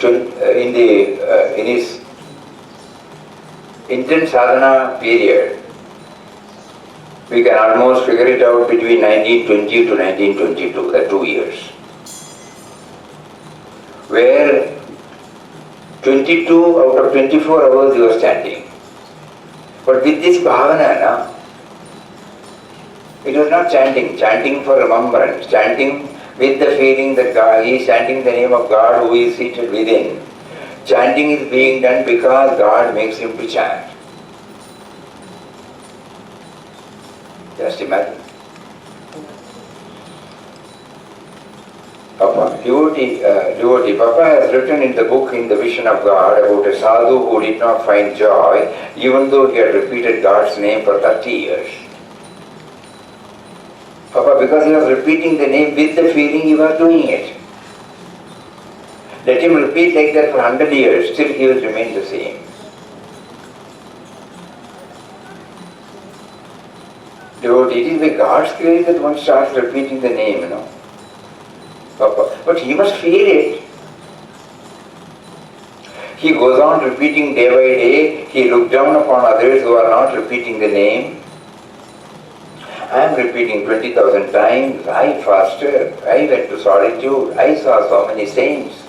in his intense sadhana period, we can almost figure it out between 1920 to 1922, the 2 years, where 22 out of 24 hours he was chanting. But with this bhavana, it was not chanting for remembrance, chanting with the feeling that God, he is chanting the name of God who is seated within. Chanting is being done because God makes him to chant. Just imagine. Devotee, Papa has written in the book In the Vision of God about a sadhu who did not find joy even though he had repeated God's name for 30 years. Papa, because he was repeating the name with the feeling, he was doing it. Let him repeat like that for 100 years, still he will remain the same. Devotee, it is by God's grace that one starts repeating the name, Papa. But he must feel it. He goes on repeating day by day. He looks down upon others who are not repeating the name. I am repeating 20,000 times. I fasted. I went to solitude. I saw so many saints.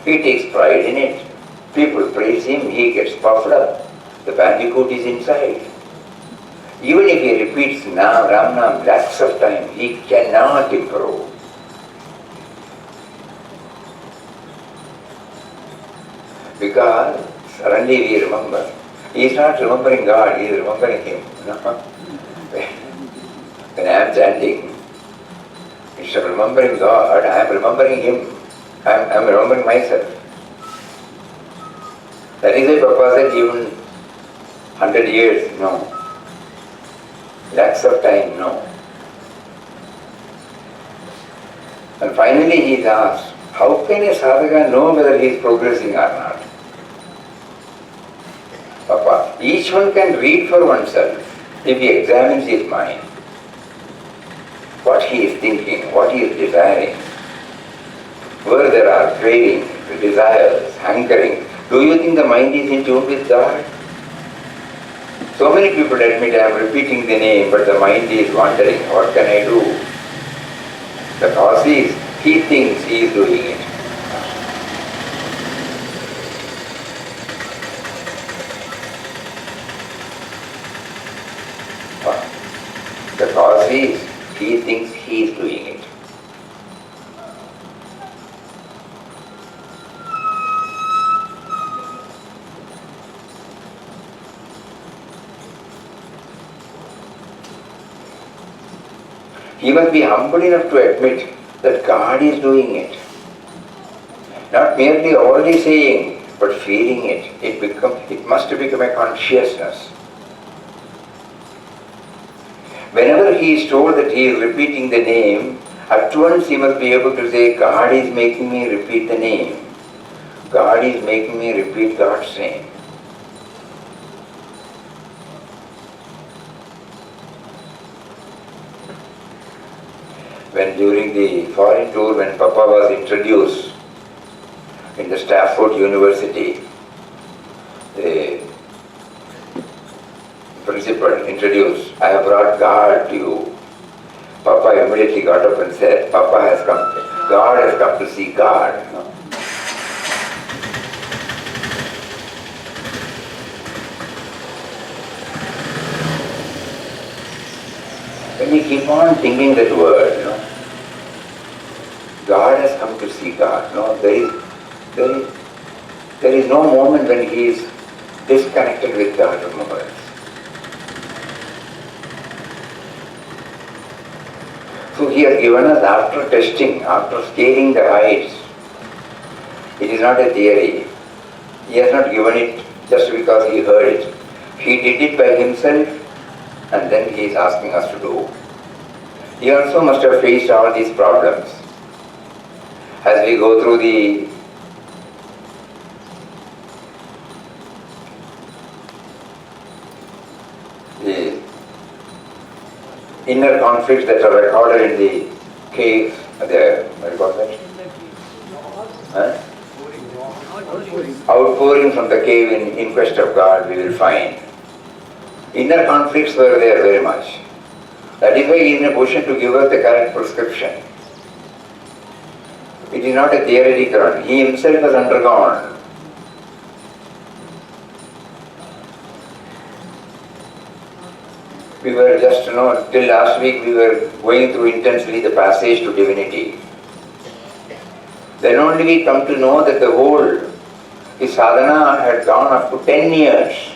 He takes pride in it. People praise him. He gets puffed up. The bandicoot is inside. Even if he repeats Nam, Ram Nam lakhs of times, he cannot improve. Because suddenly we remember. He is not remembering God, he is remembering him. When I am chanting, instead of remembering God, I am remembering him. I am remembering myself. That is why Papa said even 100 years, no. Lakhs of time, no. And finally he is asked, how can a sadhaka know whether he is progressing or not? Papa, each one can read for oneself if he examines his mind. What he is thinking, what he is desiring. Where there are cravings, desires, hankering. Do you think the mind is in tune with God? So many people admit I am repeating the name, but the mind is wandering. What can I do? The cause is, he thinks he is doing it. The cause is, he thinks he is doing it. He must be humble enough to admit that God is doing it. Not merely only saying, but feeling it. It must become a consciousness. Whenever he is told that he is repeating the name, at once he must be able to say, God is making me repeat the name. God is making me repeat God's name. When during the foreign tour, when Papa was introduced in the Stafford University, the principal introduced, I have brought God to you. Papa immediately got up and said, Papa has come, God has come to see God. When we keep on thinking that word, God has come to see God. There is no moment when he is disconnected with God from us. So he has given us after testing, after scaling the heights. It is not a theory. He has not given it just because he heard it. He did it by himself and then he is asking us to do. He also must have faced all these problems. As we go through the inner conflicts that are recorded in the cave, what do you call that? outpouring from the cave in quest of God, we will find. Inner conflicts were there very much. That is why he is in a position to give us the correct prescription. It is not a theoretical one. He himself has undergone. We were just, till last week we were going through intensely the passage to divinity. Then only we come to know that the whole, his sadhana had gone up to 10 years.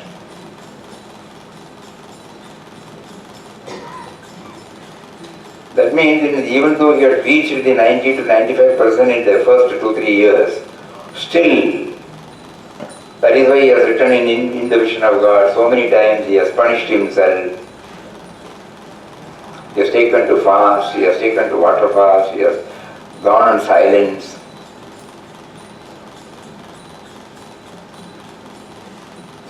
That means even though he had reached the 90 to 95% in the first 2-3 years, still, that is why he has written in the vision of God, so many times he has punished himself. He has taken to fast, he has taken to water fast, he has gone on silence.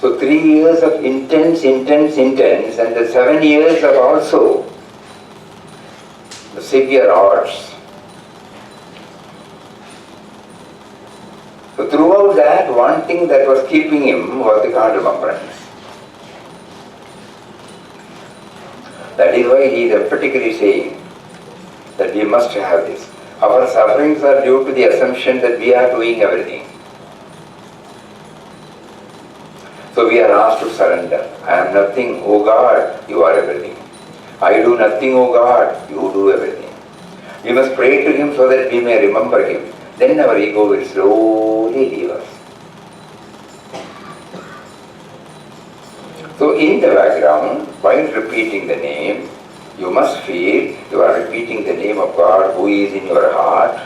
So 3 years of intense, and the 7 years of also the severe odds. So throughout that, one thing that was keeping him was the God remembrance. That is why he is emphatically saying that we must have this. Our sufferings are due to the assumption that we are doing everything. So we are asked to surrender. I am nothing, O God, you are everything. I do nothing, O God, you do everything. We must pray to him so that we may remember him. Then our ego will slowly leave us. So in the background, while repeating the name, you must feel you are repeating the name of God who is in your heart.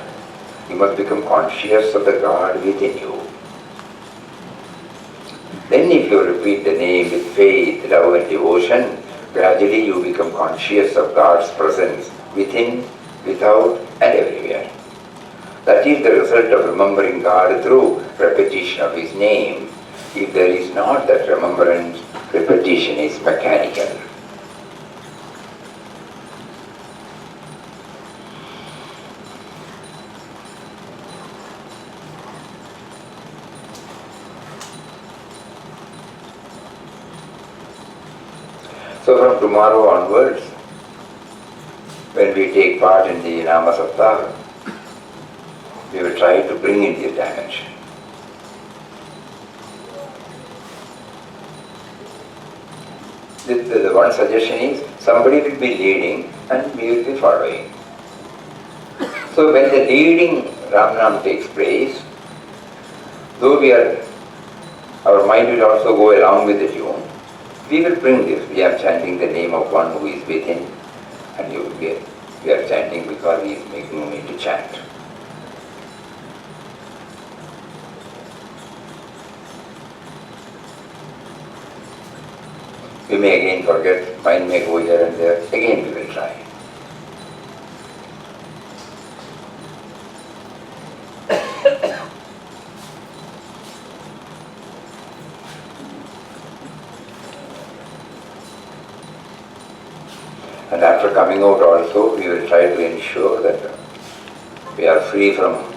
You must become conscious of the God within you. Then if you repeat the name with faith, love and devotion, gradually you become conscious of God's presence within, without and everywhere. That is the result of remembering God through repetition of His name. If there is not that remembrance, repetition is mechanical. So from tomorrow onwards, when we take part in the Nama Saptaha, we will try to bring in this dimension. The one suggestion is, somebody will be leading and we will be following. So when the leading Ram Nam takes place, though our mind will also go along with the tune, we will bring this. We are chanting the name of one who is within, and we are chanting because he is making me to chant. We may again forget, mind may go here and there, again we will try. And after coming out also, we will try to ensure that we are free from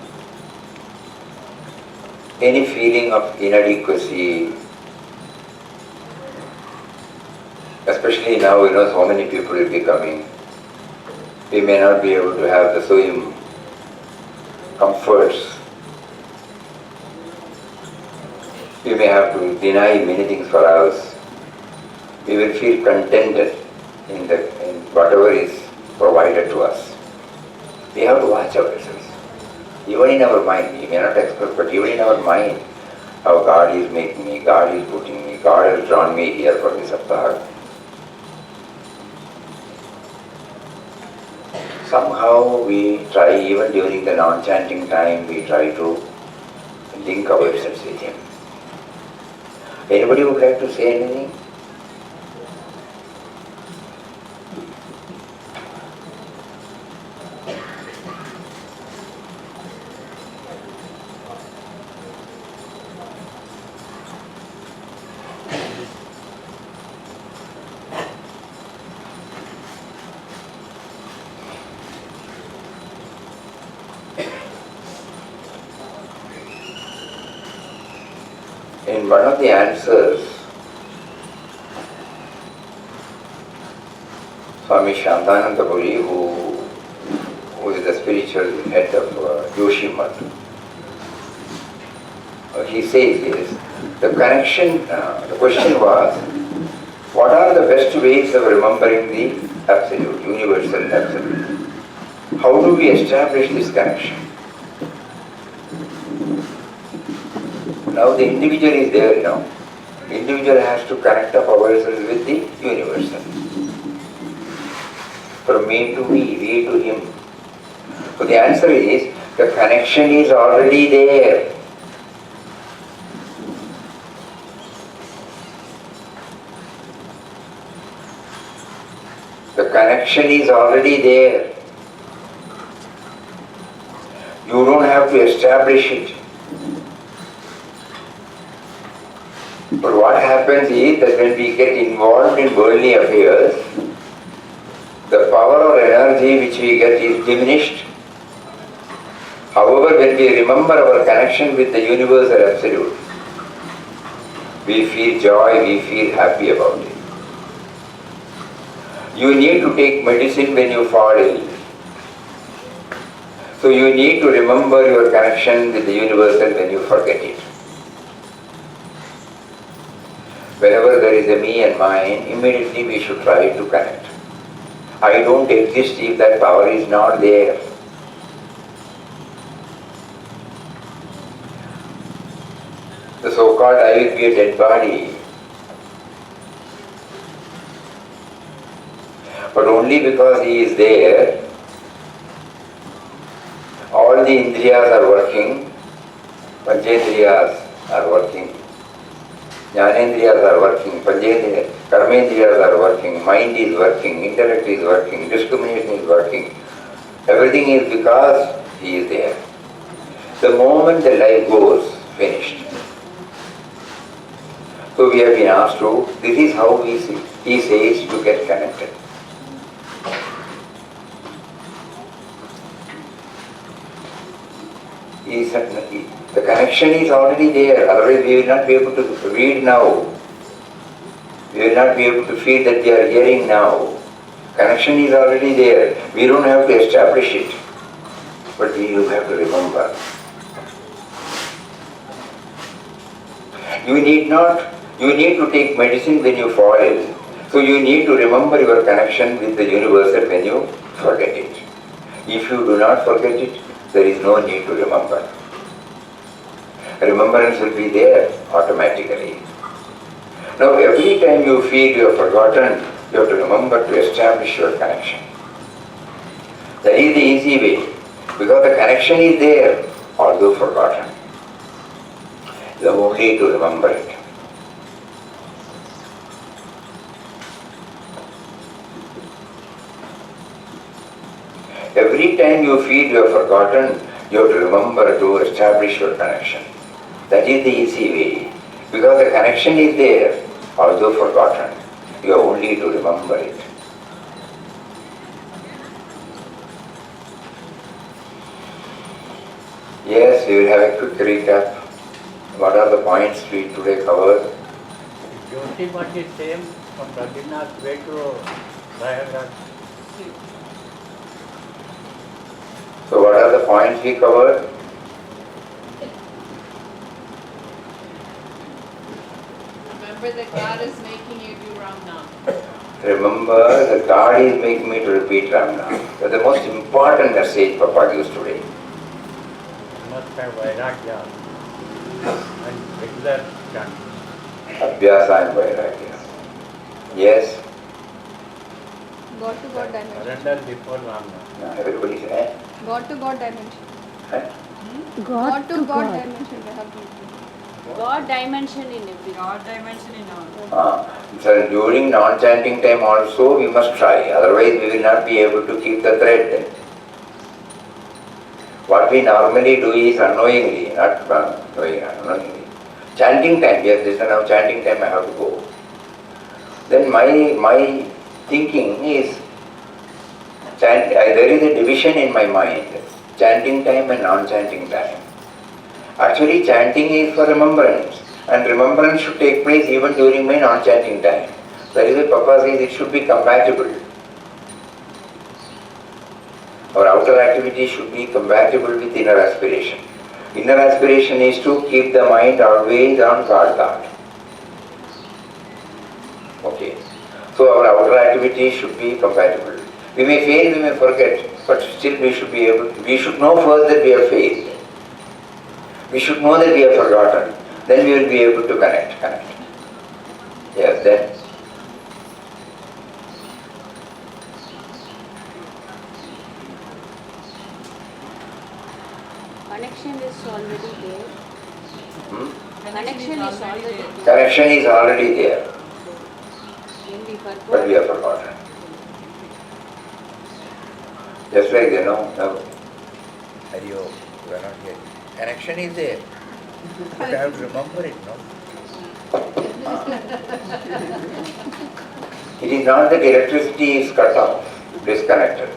any feeling of inadequacy. Especially now, so many people will be coming. We may not be able to have the same comforts. We may have to deny many things for us. We will feel contented in whatever is provided to us. We have to watch ourselves. Even in our mind, we may not express, but even in our mind, how God is making me, God is putting me, God has drawn me here for this Saptaha. Somehow we try, even during the non-chanting time, we try to link ourselves with Him. Anybody would like to say anything? In one of the answers, Swami Shantanandapuri, who is the spiritual head of Yoshi Mat, he says this, the question was, what are the best ways of remembering the Absolute, Universal Absolute? How do we establish this connection? Now the individual is there now. The individual has to connect up ourselves with the universal. From me to me, we to him. So the answer is, the connection is already there. The connection is already there. You don't have to establish it. But what happens is that when we get involved in worldly affairs, the power or energy which we get is diminished. However, when we remember our connection with the universal absolute, we feel joy, we feel happy about it. You need to take medicine when you fall ill. So you need to remember your connection with the universal when you forget it. Whenever there is a me and mine, immediately we should try to connect. I don't exist if that power is not there. The so-called I will be a dead body. But only because he is there, all the indriyas are working, panchendriyas are working, jnanendriyas are working, karmendriyas are working, mind is working, intellect is working, discrimination is working. Everything is because he is there. The moment the life goes, finished. So we have been asked to, this is how he says to get connected. The connection is already there, otherwise we will not be able to read now. We will not be able to feel that we are hearing now. Connection is already there. We don't have to establish it, but we have to remember. You need to take medicine when you fall ill. So you need to remember your connection with the universal when you forget it. If you do not forget it, there is no need to remember. Remembrance will be there automatically. Now every time you feel you have forgotten, you have to remember to establish your connection. That is the easy way, because the connection is there, although forgotten. You have only to remember it. Every time you feel you have forgotten, you have to remember to establish your connection. That is the easy way. Because the connection is there, although forgotten. You have only to remember it. Yes, we will have a quick recap. What are the points we today covered? Jyoti Mat is same from Radinath way to Rayagrad. So what are the points we covered? Remember that God is making you do Ram Nam. Remember that God is making me to repeat Ram Nam. That's the most important message Papa gives today. You must have Vairagya and regular chanting. Abhyasa and Vairagya. Yes? God to God dimension. Surrender before Ram Nam. Now everybody say, eh? God to God dimension. Eh? God to God dimension. We have to. God dimension in everything. God dimension in all. So during non-chanting time also we must try, otherwise we will not be able to keep the thread. What we normally do is unknowingly, not unknowingly. Chanting time, yes, this is now chanting time, I have to go. Then my thinking is, there is a division in my mind, chanting time and non-chanting time. Actually chanting is for remembrance, And remembrance should take place even during my non-chanting time. That is why Papa says it should be compatible. Our outer activity should be compatible with inner aspiration. Inner aspiration is to keep the mind always on God thought. Okay. So our outer activity should be compatible. We may fail, we may forget, but still we should be able to, we should know first that we have failed. We should know that we have forgotten. Then we will be able to connect. Yes, then. Connection is already there. Connection is already there. Connection is already there, When we forgot. but we have forgotten. Just like no. Hariyo, we are not here. Connection is there. But I have to remember it, no? It is not that electricity is cut off, disconnected.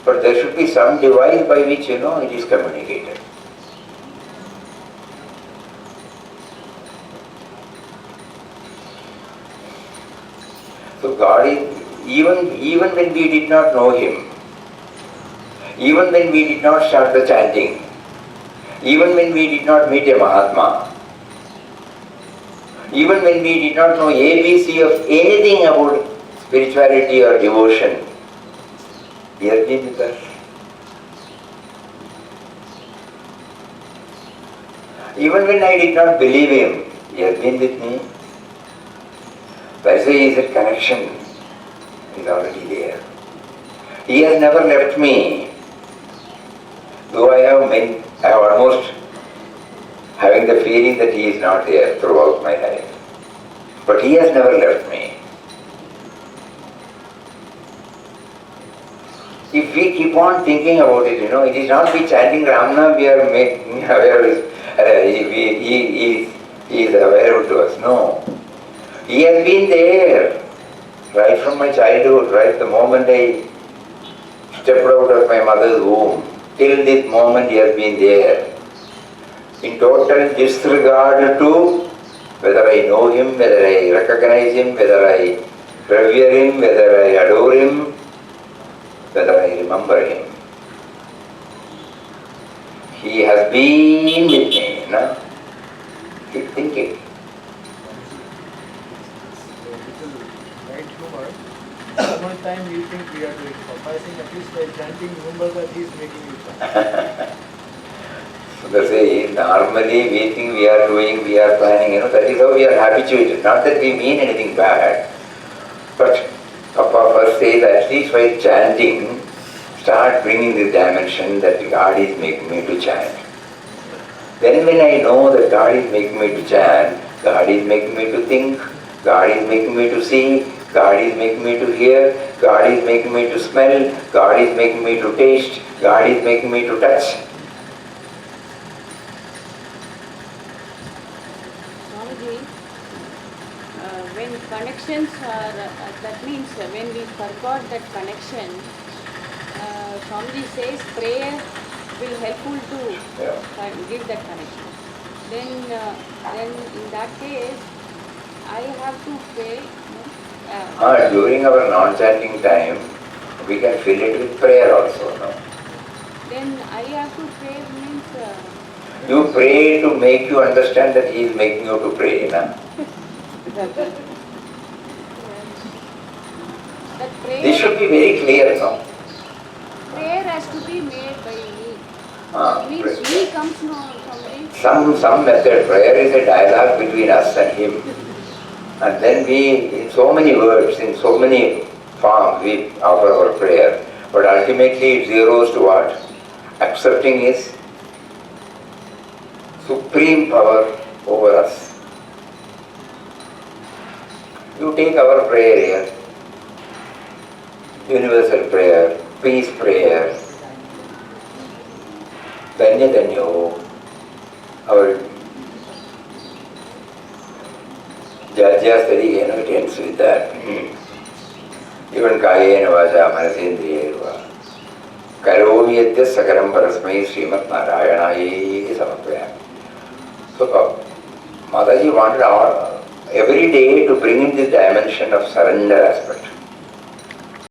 But there should be some device by which, it is communicated. So God is, even when we did not know Him, even when we did not start the chanting, even when we did not meet a Mahatma, even when we did not know ABC of anything about spirituality or devotion, He has been with us. Even when I did not believe Him, He has been with me. That's why He said connection is already there. He has never left me. Though I have almost having the feeling that He is not there throughout my life. But He has never left me. If we keep on thinking about it, it is not we chanting Ramna, we are making aware of He is available to us. No. He has been there right from my childhood, right the moment I stepped out of my mother's womb. Till this moment He has been there. In total disregard to whether I know Him, whether I recognize Him, whether I revere Him, whether I adore Him, whether I remember Him. He has been with me. No? Keep thinking. Right humor. One time we think we are doing Papa. I think at least by chanting, remember that He is making you chant. So they say, normally we think we are doing, we are planning, that is how we are habituated. Not that we mean anything bad. But Papa first says, at least while chanting, start bringing this dimension that God is making me to chant. Then when I know that God is making me to chant, God is making me to think, God is making me to see, God is making me to hear, God is making me to smell, God is making me to taste, God is making me to touch. Swamiji, when connections are, that means when we forgot that connection, Swamiji says prayer will helpful to give that connection. Then in that case, I have to pray. During our non-chanting time, we can fill it with prayer also. No? Then I have to pray means. You pray to make you understand that He is making you to pray. No? That prayer, This should be very clear. No? prayer has to be made by me. Means he comes from me. Some method. Prayer is a dialogue between us and Him. And then we, in so many words, in so many forms, we offer our prayer. But ultimately it zeroes to what? Accepting His supreme power over us. You take our prayer here, universal prayer, peace prayer, Danya Danyo, our Jajastari, it ends with that. Even Kayena Vaja Manasindriya Karomi Yadya Sakaram Parasmai Srimat Narayanayi Samapayam. So Mataji wanted every day to bring in the dimension of surrender aspect.